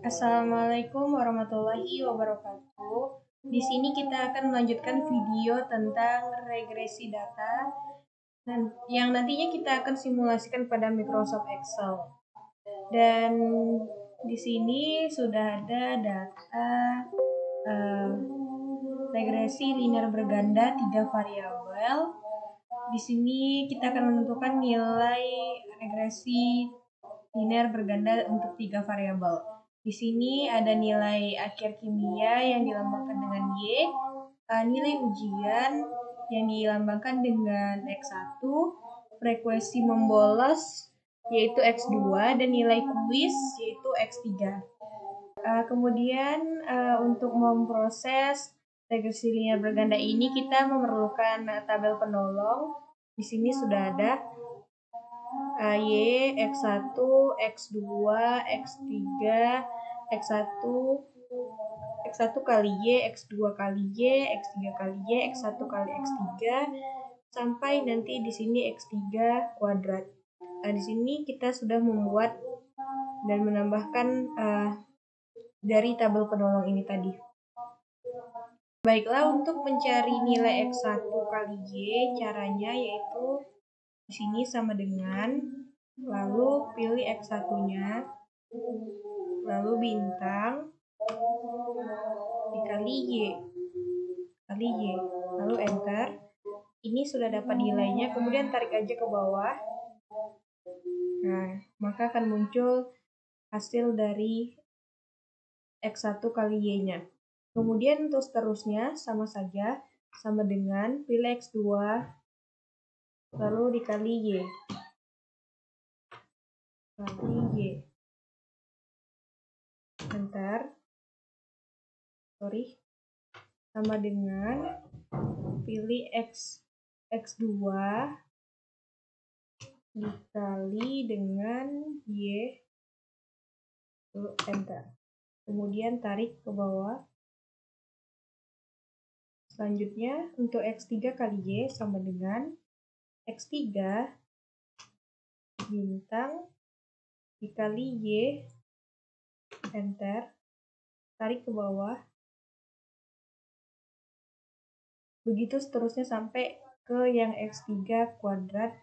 Assalamualaikum warahmatullahi wabarakatuh. Di sini kita akan melanjutkan video tentang regresi data dan yang nantinya kita akan simulasikan pada Microsoft Excel. Dan di sini sudah ada data regresi linear berganda 3 variabel. Di sini kita akan menentukan nilai regresi linear berganda untuk 3 variabel. Di sini ada nilai akhir kimia yang dilambangkan dengan Y, nilai ujian yang dilambangkan dengan X1, frekuensi membolos yaitu X2, dan nilai kuis yaitu X3. Kemudian untuk memproses regresi linear berganda ini kita memerlukan tabel penolong. Di sini sudah ada Y, X1, X2, X3, X1, X1 kali Y, X2 kali Y, X3 kali Y, X1 kali X3, sampai nanti di sini X3 kuadrat. Di sini kita sudah membuat dan menambahkan dari tabel penolong ini tadi. Baiklah, untuk mencari nilai X1 kali Y, caranya yaitu di sini sama dengan, lalu pilih X1-nya, lalu bintang, dikali Y, lalu enter. Ini sudah dapat nilainya, kemudian tarik aja ke bawah. Nah, maka akan muncul hasil dari X1 kali Y-nya. Kemudian untuk seterusnya sama saja, sama dengan pilih X2, lalu dikali Y. Enter. Sama dengan pilih X2 dikali dengan Y, lalu enter. Kemudian tarik ke bawah. Selanjutnya untuk X3 kali Y sama dengan X3 bintang dikali Y, enter, tarik ke bawah. Begitu seterusnya sampai ke yang X3 kuadrat.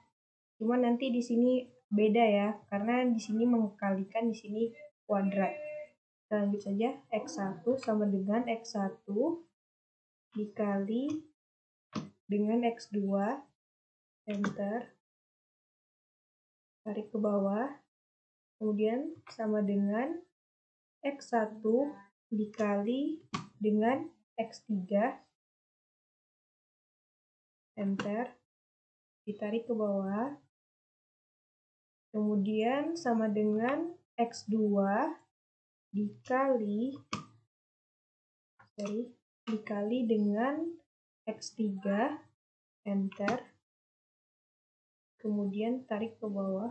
Cuma nanti di sini beda ya, karena di sini mengkalikan, di sini kuadrat. Kita lanjut saja. X1 sama dengan X1 dikali dengan X2, enter, tarik ke bawah. Kemudian sama dengan X1 dikali dengan X3, enter, ditarik ke bawah. Kemudian sama dengan X2 dikali dengan X3, enter, kemudian tarik ke bawah.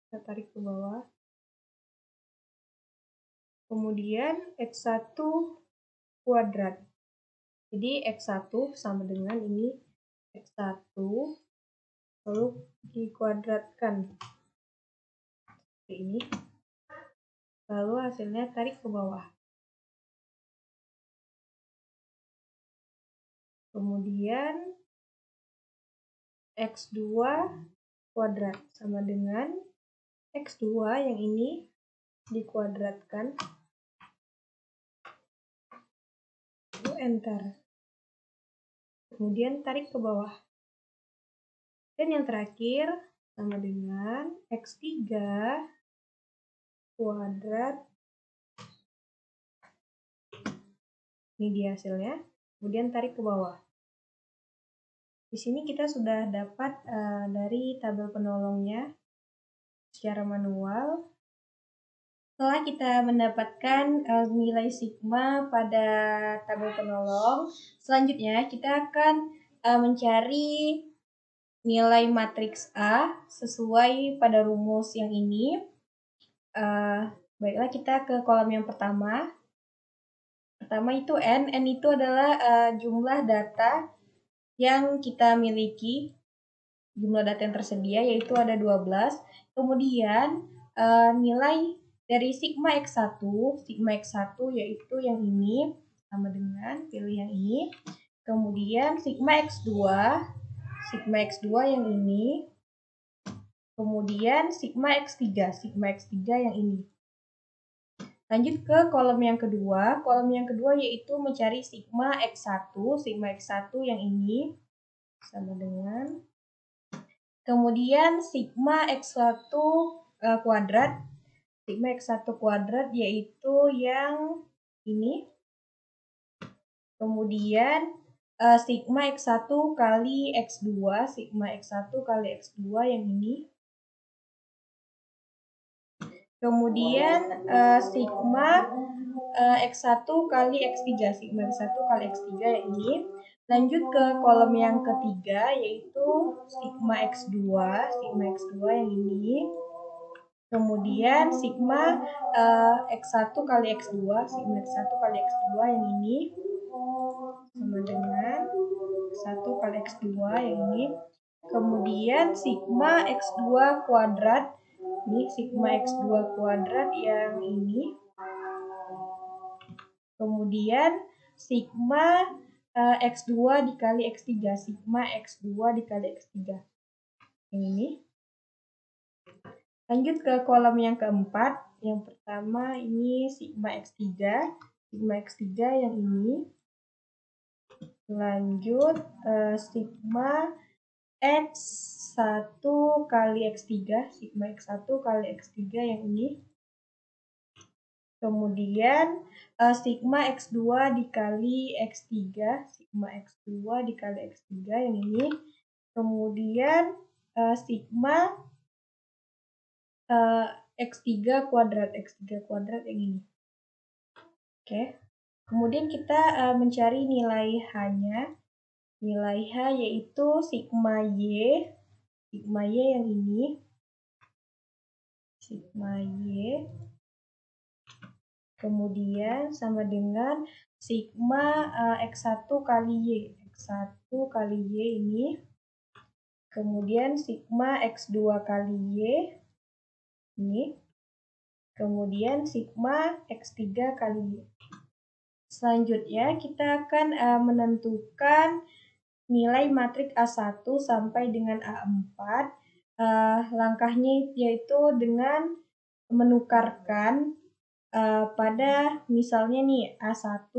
Kita tarik ke bawah. Kemudian X1 kuadrat. Jadi X1 sama dengan ini X1 lalu dikuadratkan seperti ini. Lalu hasilnya tarik ke bawah. Kemudian X2 kuadrat sama dengan X2 yang ini dikuadratkan. Lalu enter. Kemudian tarik ke bawah. Dan yang terakhir sama dengan X3 kuadrat. Ini dia hasilnya. Kemudian tarik ke bawah. Di sini kita sudah dapat dari tabel penolongnya secara manual. Setelah kita mendapatkan nilai sigma pada tabel penolong, selanjutnya kita akan mencari nilai matriks A sesuai pada rumus yang ini. Baiklah, kita ke kolom yang pertama. Pertama itu N itu adalah jumlah data yang kita miliki. jumlah data yang tersedia yaitu ada 12. Kemudian nilai dari sigma X1 yaitu yang ini, sama dengan pilih yang ini. Kemudian sigma X2 yang ini. Kemudian sigma X3 yang ini. Lanjut ke kolom yang kedua. Kolom yang kedua yaitu mencari sigma X1 yang ini, sama dengan. Kemudian sigma X1 kuadrat. Sigma X1 kuadrat yaitu yang ini. Kemudian sigma X1 kali X2, yang ini. Kemudian sigma X1 kali X3, yang ini. Lanjut ke kolom yang ketiga yaitu sigma X2 yang ini. Kemudian sigma X1 kali X2, yang ini, sama dengan X1 kali X2 yang ini. Kemudian sigma X2 kuadrat, ini sigma X2 kuadrat yang ini. Kemudian sigma X2 dikali X3, yang ini. Lanjut ke kolom yang keempat. Yang pertama ini sigma X3 yang ini. Lanjut sigma X1 kali X3, yang ini. Kemudian sigma X2 dikali X3, yang ini. Kemudian sigma X3 kuadrat yang ini. Oke. Kemudian kita mencari nilai H-nya. Nilai H yaitu sigma Y yang ini. Sigma Y. Kemudian sama dengan sigma X1 kali Y. Ini. Kemudian sigma X2 kali Y. Ini. Kemudian sigma X3 kali Y. Selanjutnya kita akan menentukan nilai matrik A1 sampai dengan A4. Langkahnya yaitu dengan menukarkan pada misalnya nih A1.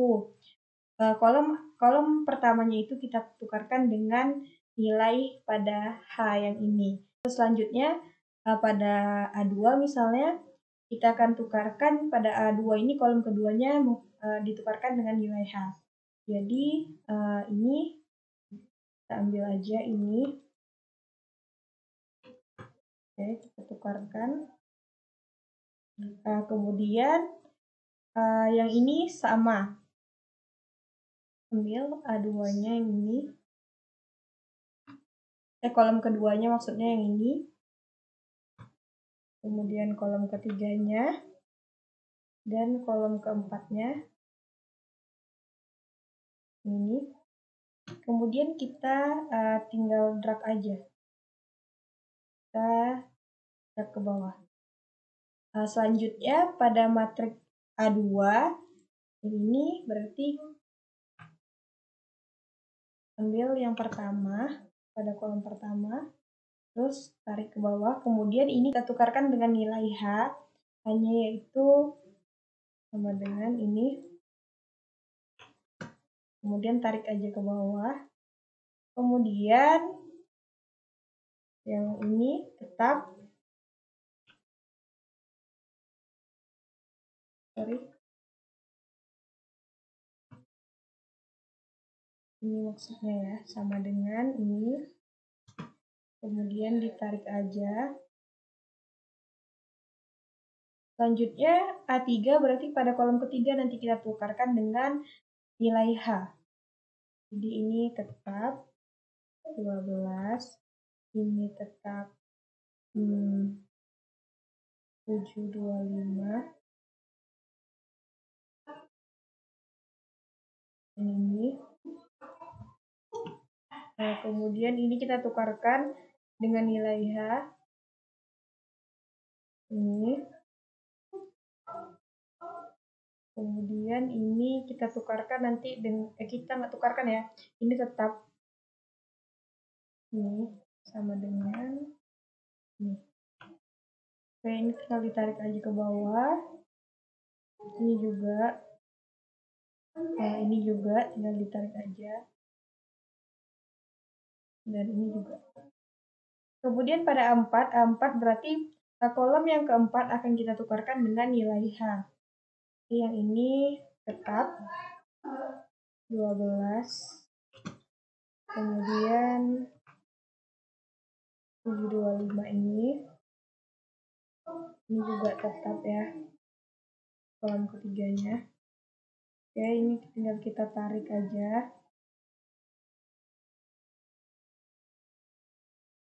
Kolom pertamanya itu kita tukarkan dengan nilai pada H yang ini. Selanjutnya pada A2 misalnya kita akan tukarkan pada A2 ini kolom keduanya ditukarkan dengan nilai H. Jadi ini kita ambil aja ini. Oke, kita tukarkan. Kemudian yang ini sama. Ambil A2-nya yang ini. Kolom keduanya maksudnya yang ini. Kemudian kolom ketiganya. Dan kolom keempatnya. Ini. Kemudian kita tinggal drag aja. Kita drag ke bawah. Selanjutnya pada matrik A2 ini berarti ambil yang pertama pada kolom pertama, terus tarik ke bawah. Kemudian ini kita tukarkan dengan nilai H, hanya yaitu sama dengan ini. Kemudian tarik aja ke bawah. Kemudian yang ini tetap. Ini maksudnya ya, sama dengan ini. Kemudian ditarik aja. Selanjutnya A3 berarti pada kolom ketiga nanti kita tukarkan dengan nilai H. Jadi ini tetap 12, ini tetap 725. Ini. Nah, kemudian ini kita tukarkan dengan nilai H. Ini. Kemudian ini kita tukarkan nanti dengan kita nggak tukarkan ya. Ini tetap ini sama dengan ini. Oke, ini tinggal ditarik aja ke bawah. Ini juga. Nah, ini juga tinggal ditarik aja. Dan ini juga. Kemudian pada A4 berarti kolom yang keempat akan kita tukarkan dengan nilai H. Yang ini tetap 12. Kemudian 725 ini juga tetap ya, kolom ketiganya. Oke, ini tinggal kita tarik aja.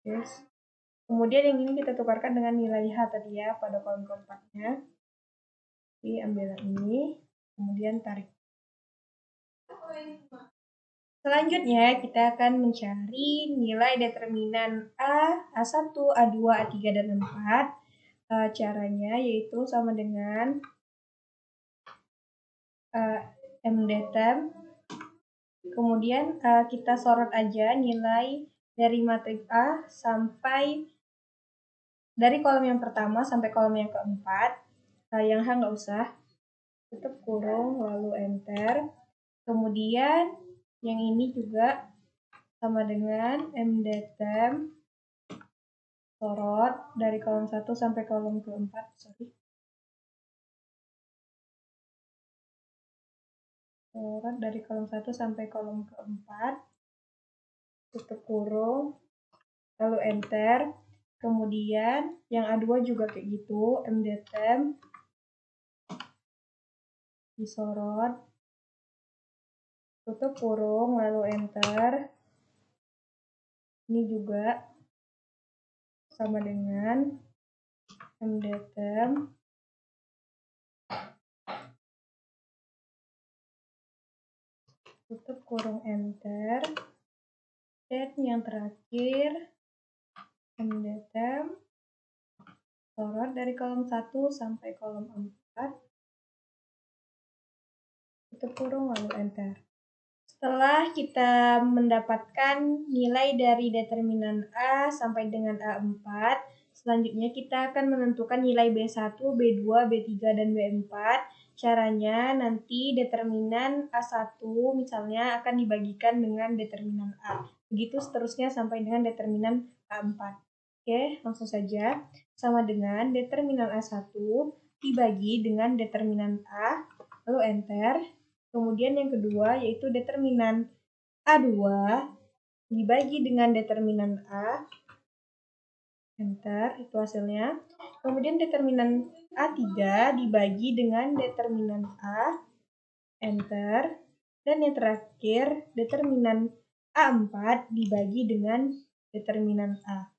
Yes. Kemudian yang ini kita tukarkan dengan nilai H tadi ya, pada kolom keempatnya. Oke, ambil yang ini, kemudian tarik. Selanjutnya kita akan mencari nilai determinan A, A1, A2, A3, dan 4. Caranya yaitu sama dengan MDTem. Kemudian kita sorot aja nilai dari matriks A sampai dari kolom yang pertama sampai kolom yang keempat. Yang H nggak usah, tutup kurung lalu enter. Kemudian yang ini juga sama dengan MDTem, sorot dari kolom 1 sampai kolom keempat. Sorot dari kolom 1 sampai kolom keempat, tutup kurung, lalu enter. Kemudian yang A2 juga kayak gitu, MDTem, disorot, tutup kurung, lalu enter. Ini juga sama dengan MDTem, tutup kurung, enter. Dan yang terakhir MDTem, sorot dari kolom 1 sampai kolom 4, tutup kurung lalu enter. Setelah kita mendapatkan nilai dari determinan A sampai dengan A4, selanjutnya kita akan menentukan nilai B1, B2, B3, dan B4. Caranya nanti determinan A1 misalnya akan dibagikan dengan determinan A. Begitu seterusnya sampai dengan determinan A4. Oke, langsung saja. Sama dengan determinan A1 dibagi dengan determinan A, lalu enter. Kemudian yang kedua yaitu determinan A2 dibagi dengan determinan A, enter, itu hasilnya. Kemudian determinan A3 dibagi dengan determinan A, enter. Dan yang terakhir determinan A4 dibagi dengan determinan A.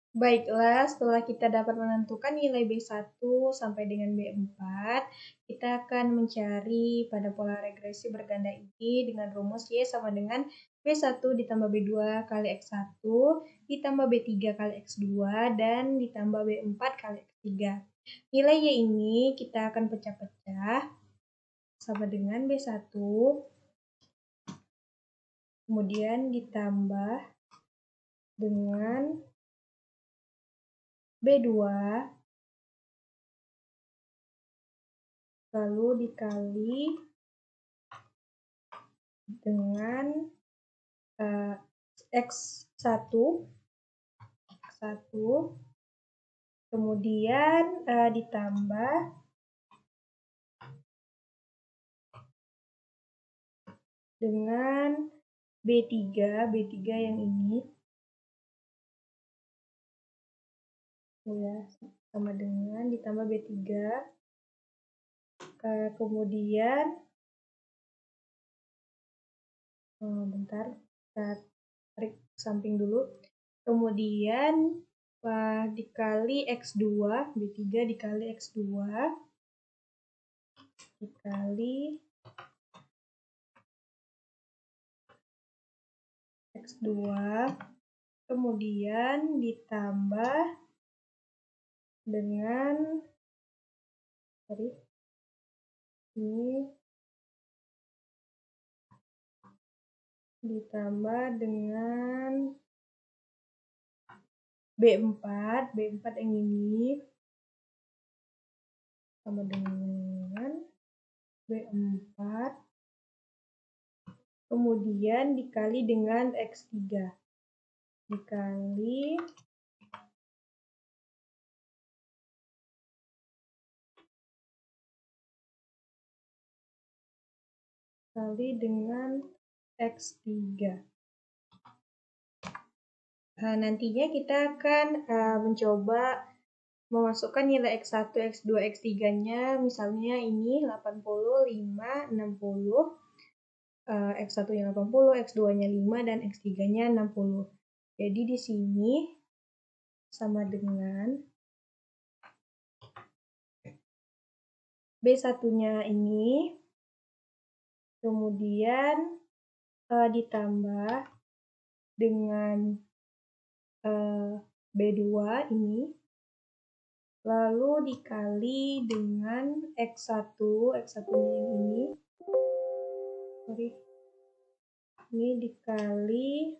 Baiklah, setelah kita dapat menentukan nilai B1 sampai dengan B4, kita akan mencari pada pola regresi berganda ini dengan rumus Y sama dengan B1 ditambah B2 kali X1 ditambah B3 kali X2 dan ditambah B4 kali X3. Nilai Y ini kita akan pecah-pecah sama dengan B1, kemudian ditambah dengan B2, lalu dikali dengan X1, kemudian ditambah dengan B3 yang ini. Ya, sama dengan ditambah B3. Kemudian bentar, kita tarik samping dulu. Kemudian dikali X2, B3 dikali X2 dikali X2, kemudian ditambah dengan ini ditambah dengan B4 yang ini sama dengan B4, kemudian dikali dengan X3, dikali dengan X3. Nantinya kita akan mencoba memasukkan nilai X1, X2, X3-nya, misalnya ini 80, 5, 60, X1-nya 80, X2-nya 5, dan X3-nya 60. Jadi di sini sama dengan B1-nya ini, kemudian ditambah dengan B2 ini, lalu dikali dengan X1-nya yang ini dikali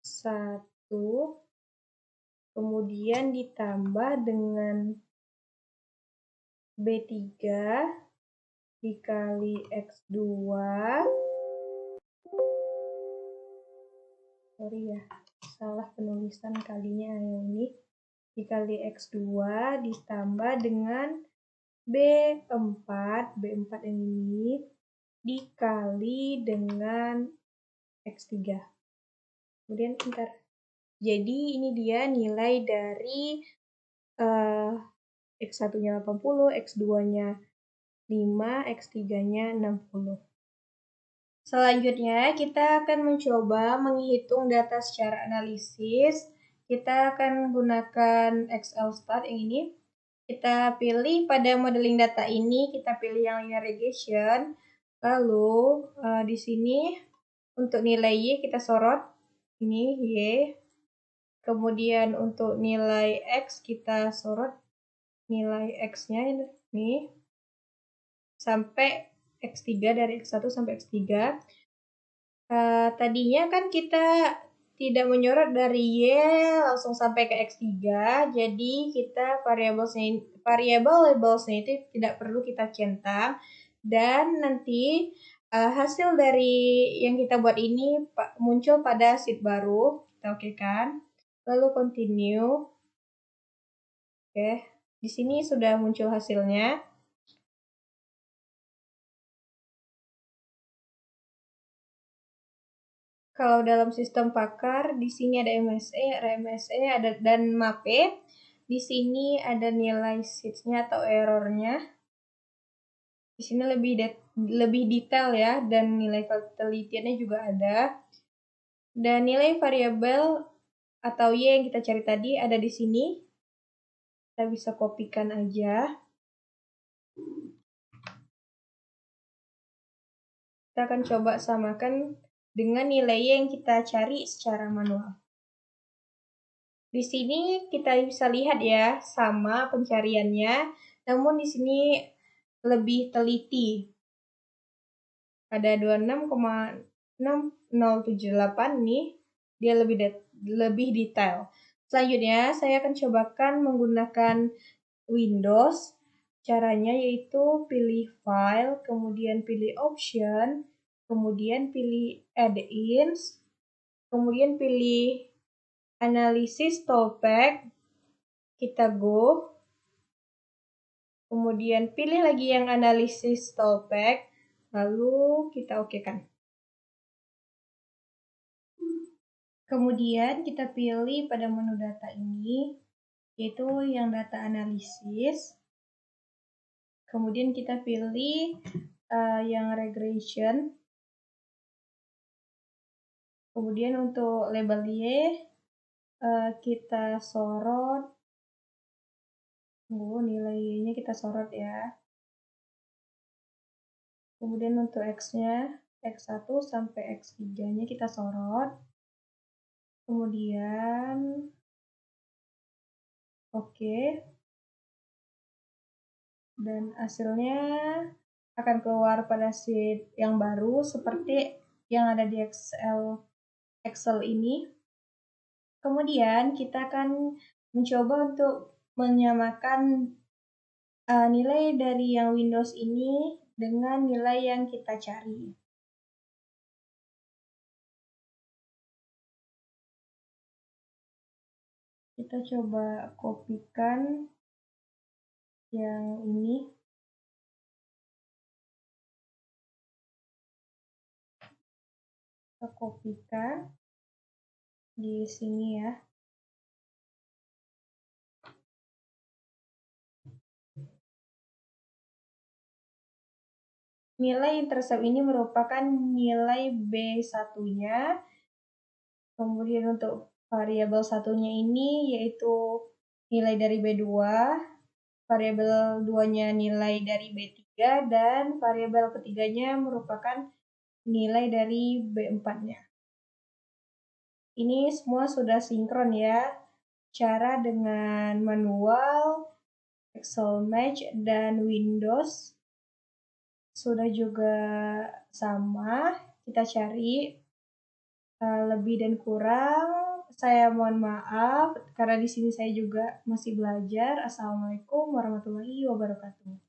1, kemudian ditambah dengan B3 dikali X2, salah penulisan kalinya yang ini, dikali X2 ditambah dengan B4 yang ini dikali dengan X3. Kemudian jadi ini dia nilai dari X1-nya 80, X2-nya 5, X3-nya 60. Selanjutnya kita akan mencoba menghitung data secara analisis. Kita akan gunakan Excel Start yang ini. Kita pilih pada modeling data ini, kita pilih yang linear regression. Lalu di sini untuk nilai Y kita sorot, ini Y. Kemudian untuk nilai X kita sorot nilai X-nya ini sampai X3, dari X1 sampai X3. Tadinya kan kita tidak menyorot dari Y langsung sampai ke X3, jadi kita variabel labelsnya itu tidak perlu kita centang, dan nanti hasil dari yang kita buat ini muncul pada sheet baru. Kita okekan, lalu continue. Oke, di sini sudah muncul hasilnya. Kalau dalam sistem Pakar, di sini ada MSE, dan MAPE. Di sini ada nilai sheets-nya atau error-nya. Di sini lebih detail ya, dan nilai ketelitiannya juga ada. Dan nilai variabel atau Y yang kita cari tadi ada di sini. Kita bisa kopikan aja. Kita akan coba samakan dengan nilai Y yang kita cari secara manual. Di sini kita bisa lihat ya, sama pencariannya, namun di sini lebih teliti. Ada 26,6078 nih, dia lebih detail. Selanjutnya saya akan cobakan menggunakan Windows. Caranya yaitu pilih File, kemudian pilih Option, kemudian pilih Add-ins, kemudian pilih Analysis Toolpath, kita go, kemudian pilih lagi yang Analysis Toolpath, lalu kita okekan. Kemudian kita pilih pada menu data ini, yaitu yang data analisis. Kemudian kita pilih yang regression. Kemudian untuk label Y, kita sorot. Nilai Y-nya kita sorot ya. Kemudian untuk X-nya X1 sampai X3-nya kita sorot. Kemudian oke. Dan hasilnya akan keluar pada sheet yang baru seperti yang ada di Excel ini. Kemudian kita akan mencoba untuk menyamakan nilai dari yang Windows ini dengan nilai yang kita cari. Kita coba kopikan yang ini. Kita kopikan di sini ya. Nilai intercept ini merupakan nilai B1-nya. Kemudian untuk variabel satunya ini yaitu nilai dari B2, variabel 2-nya nilai dari B3, dan variabel ketiganya merupakan nilai dari B4-nya. Ini semua sudah sinkron ya. Cara dengan manual, Excel Match, dan Windows sudah juga sama. Kita cari lebih dan kurang. Saya mohon maaf karena di sini saya juga masih belajar. Assalamualaikum warahmatullahi wabarakatuh.